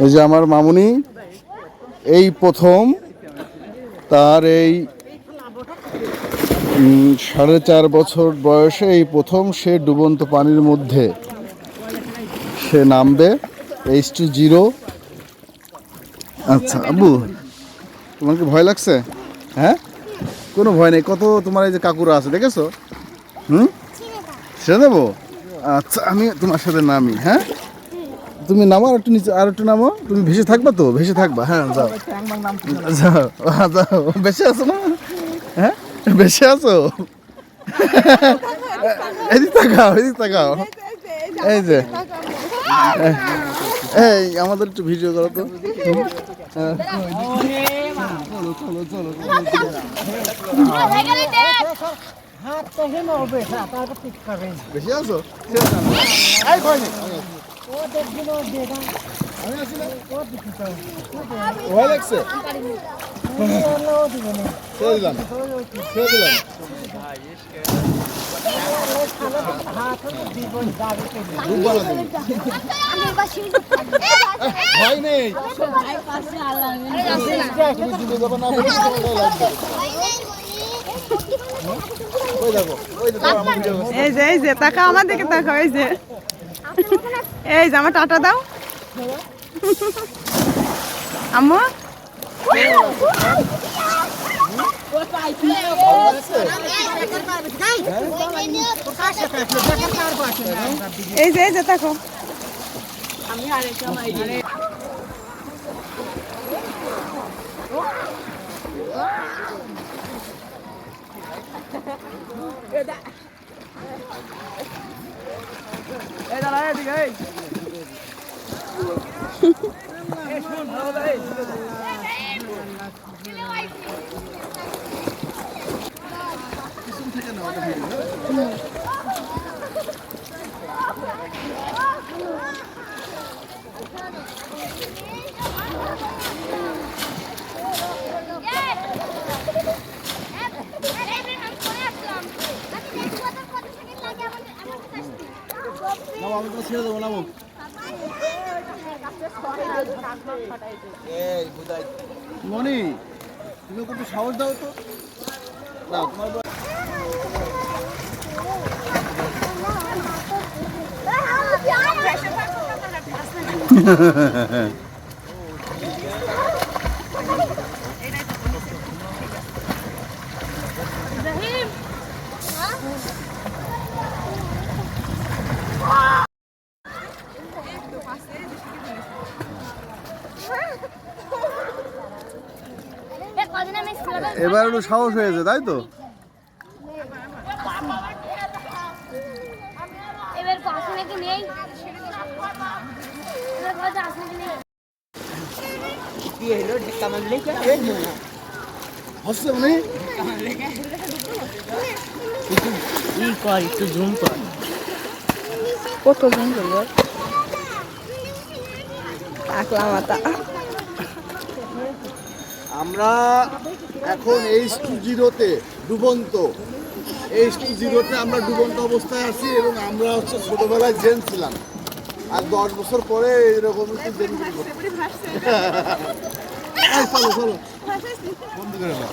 এই যে আমার মামুনি এই প্রথম তার এই 4.5 বছর বয়সে এই প্রথম সে ডুবন্ত পানির মধ্যে সে নামবে H2O। আচ্ছা আব্বু, তোমার কি ভয় লাগছে? হ্যাঁ, কোনো ভয় নেই। কত তোমার এই যে কাকুরা আছে দেখেছো? ছেড়ে দেবো? আচ্ছা আমি তোমার সাথে নামি। হ্যাঁ, তুমি নামো, আর একটু নিচে, আর একটু নামো। তুমি ভেসে থাকবা তো? ভেসে থাকবা। হ্যাঁ যাও যাও যাও। বেশি আছো না? হ্যাঁ বেশি আছো। এদিক তাকাও, এদিক তাকাও। এই যে এই আমাদের একটু ভিডিও করো তো। চলো চলো চলো। বেশি আছো? ভয় লাগছে? ছেড়ে দিলাম, ছেড়ে দিলাম। ভয় নেই। এই যে এই যে তাকাও আমার দিকে, তাকাও। এই যে এই যে আমার টাটা দাও আম্মু। এই যে এই যে তাকাও। ছেড়ে দেবো নামো। মনি, তুমি একটু সাহস দাও তো। না তোমার এবার একটু সাহস হয়েছে, তাই তো? কত জন করবো টাকলা মাথা। আমরা এখন H2O-তে ডুবন্ত, H2O-তে আমরা ডুবন্ত অবস্থায় আছি এবং আমরা হচ্ছে ছোটবেলায় জেন ছিলাম, আর 10 বছর পরে এরকম একটু জেন করবো। চলো চলো বন্ধ করে দাও।